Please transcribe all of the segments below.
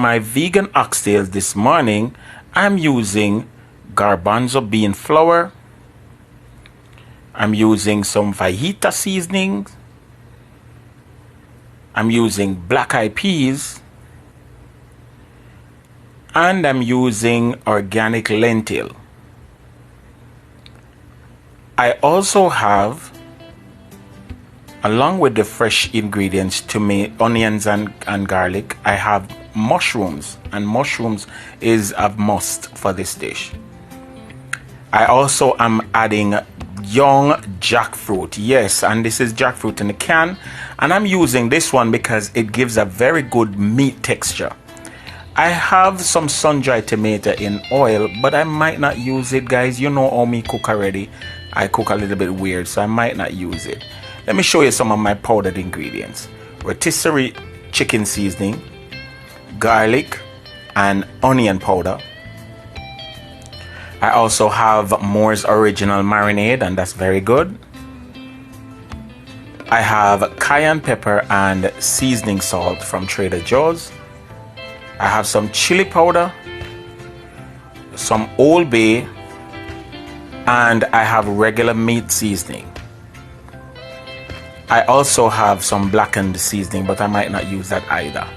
my vegan oxtails this morning, I'm using Garbanzo Bean Flour. I'm using some fajita seasoning. I'm using black eyed peas. And I'm using organic lentil. I also have, along with the fresh ingredients, onions and garlic, I have mushrooms, and mushrooms is a must for this dish. I also am adding young jackfruit. Yes, and this is jackfruit in a can, and I'm using this one because it gives a very good meat texture. I have some sun-dried tomato in oil, but I might not use it, guys. You know how me cook already. I cook a little bit weird, so I might not use it. Let me show you some of my powdered ingredients. Rotisserie chicken seasoning, garlic and onion powder. I also have Moore's Original Marinade, and that's very good. I have cayenne pepper and seasoning salt from Trader Joe's. I have some chili powder, some Old Bay, and I have regular meat seasoning. I also have some blackened seasoning, but I might not use that either.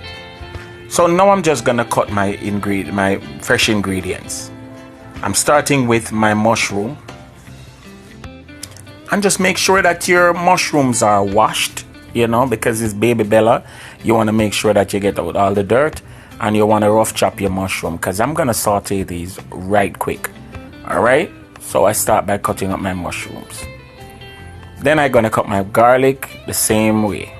So now I'm just gonna cut my fresh ingredients. I'm starting with my mushroom. And just make sure that your mushrooms are washed, because it's baby Bella. You wanna make sure that you get out all the dirt. And you want to rough chop your mushroom, because I'm going to saute these right quick. Alright, so I start by cutting up my mushrooms. Then I'm going to cut my garlic the same way.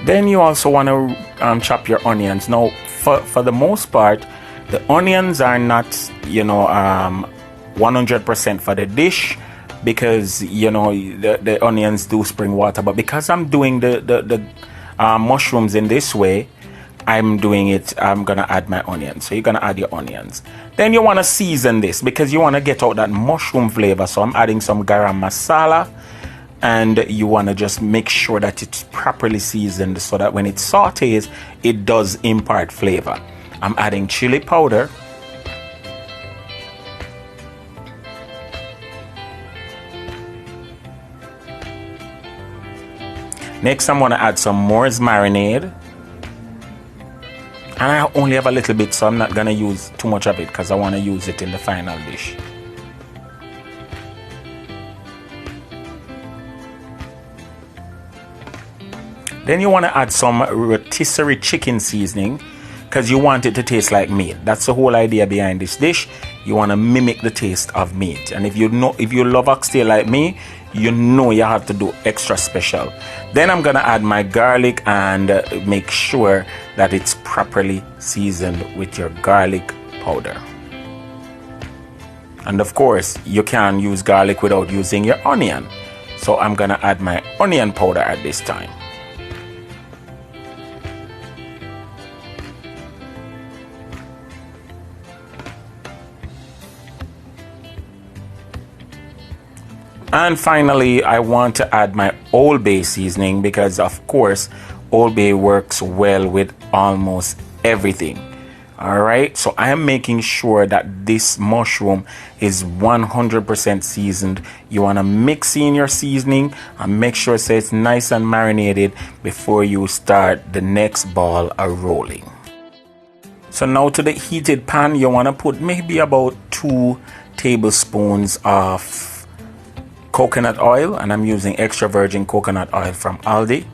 Then you also want to chop your onions. Now, for the most part, the onions are not, 100% for the dish, because the onions do spring water. But because I'm doing the mushrooms in this way, I'm gonna add my onions. So you're gonna add your onions. Then you want to season this, because you want to get out that mushroom flavor. So I'm adding some garam masala. And you want to just make sure that it's properly seasoned, so that when it sautés, it does impart flavor. I'm adding chili powder. Next, I'm going to add some Moore's marinade. And I only have a little bit, so I'm not going to use too much of it, because I want to use it in the final dish. Then you want to add some rotisserie chicken seasoning, because you want it to taste like meat. That's the whole idea behind this dish. You want to mimic the taste of meat. And if you love oxtail like me, you have to do extra special. Then I'm going to add my garlic and make sure that it's properly seasoned with your garlic powder. And of course, you can use garlic without using your onion. So I'm going to add my onion powder at this time. And finally, I want to add my Old Bay seasoning, because of course Old Bay works well with almost everything. Alright, so I am making sure that this mushroom is 100% seasoned. You want to mix in your seasoning and make sure it's nice and marinated before you start the next ball of rolling. So now to the heated pan, you want to put maybe about 2 tablespoons of coconut oil, and I'm using extra virgin coconut oil from Aldi.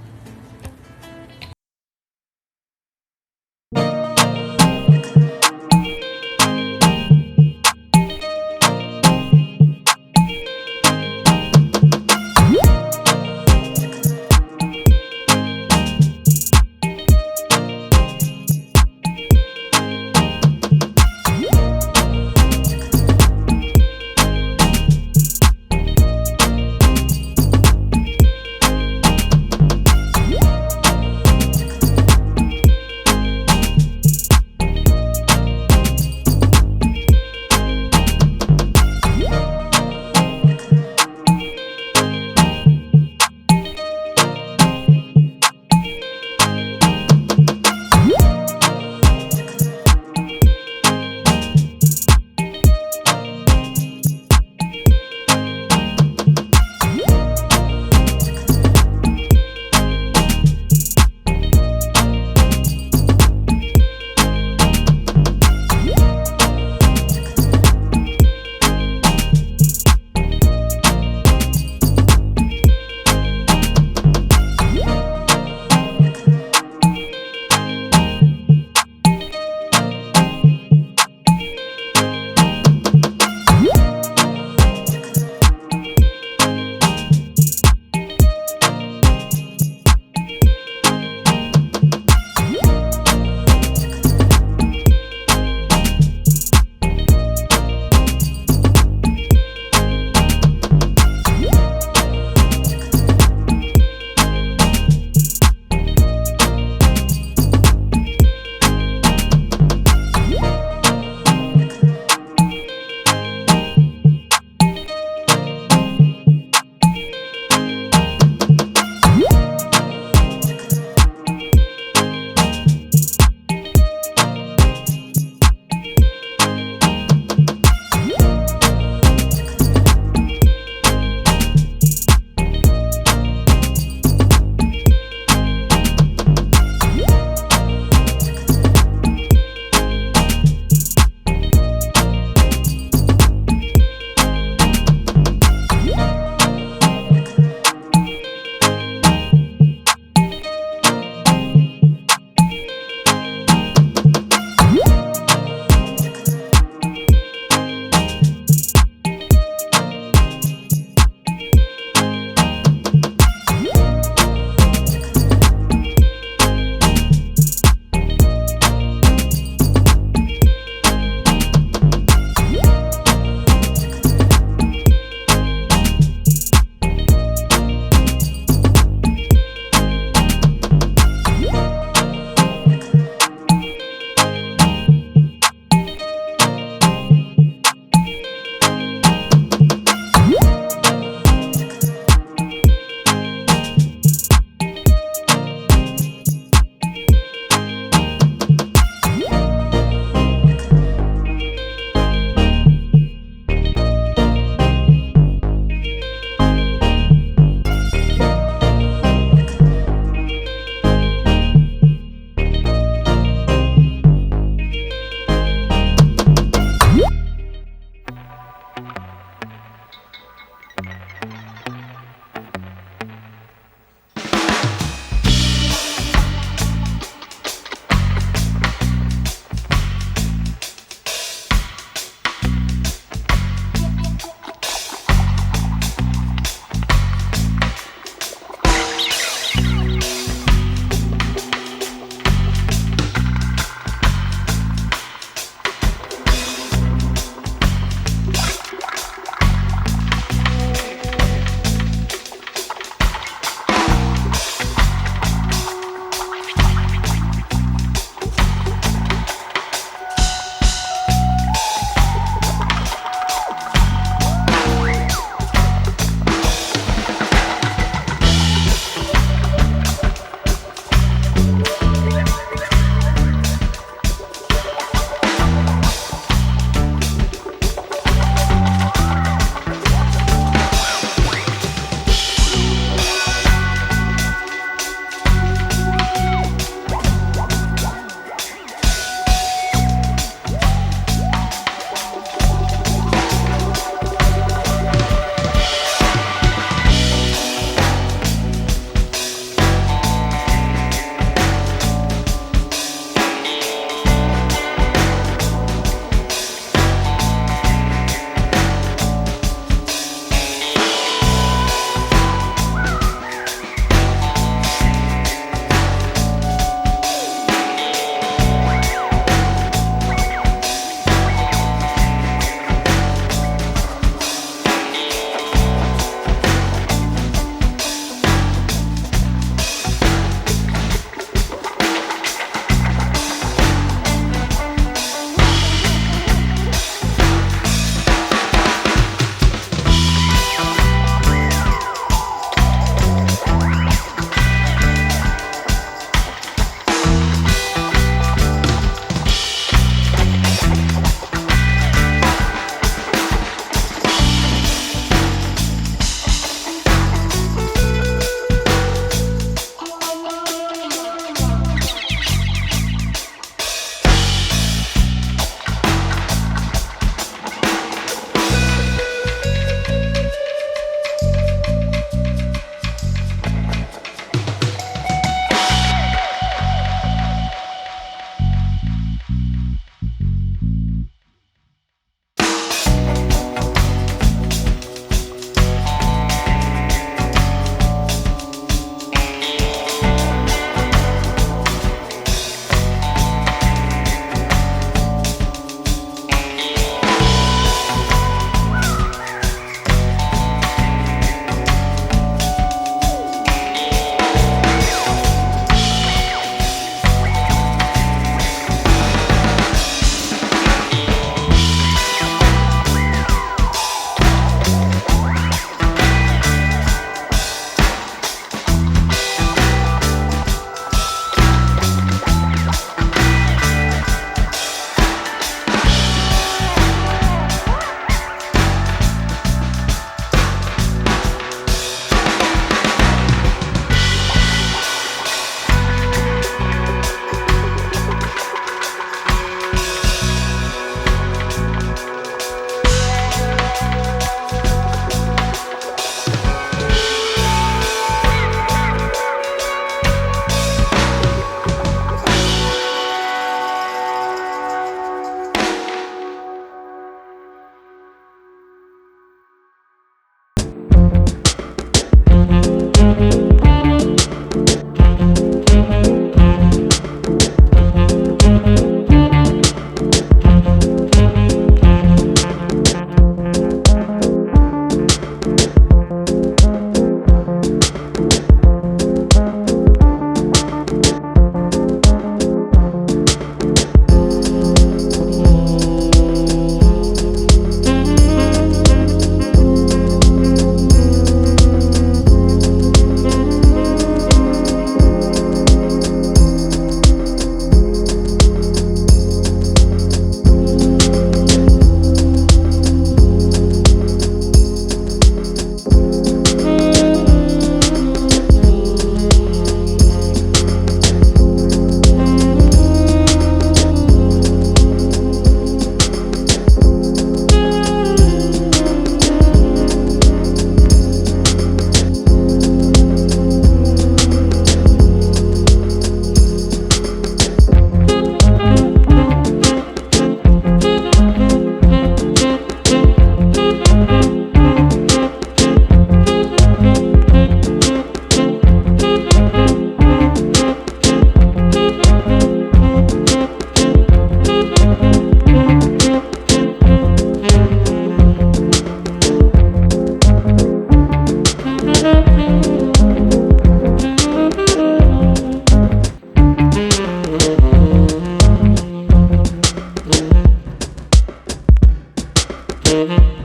much.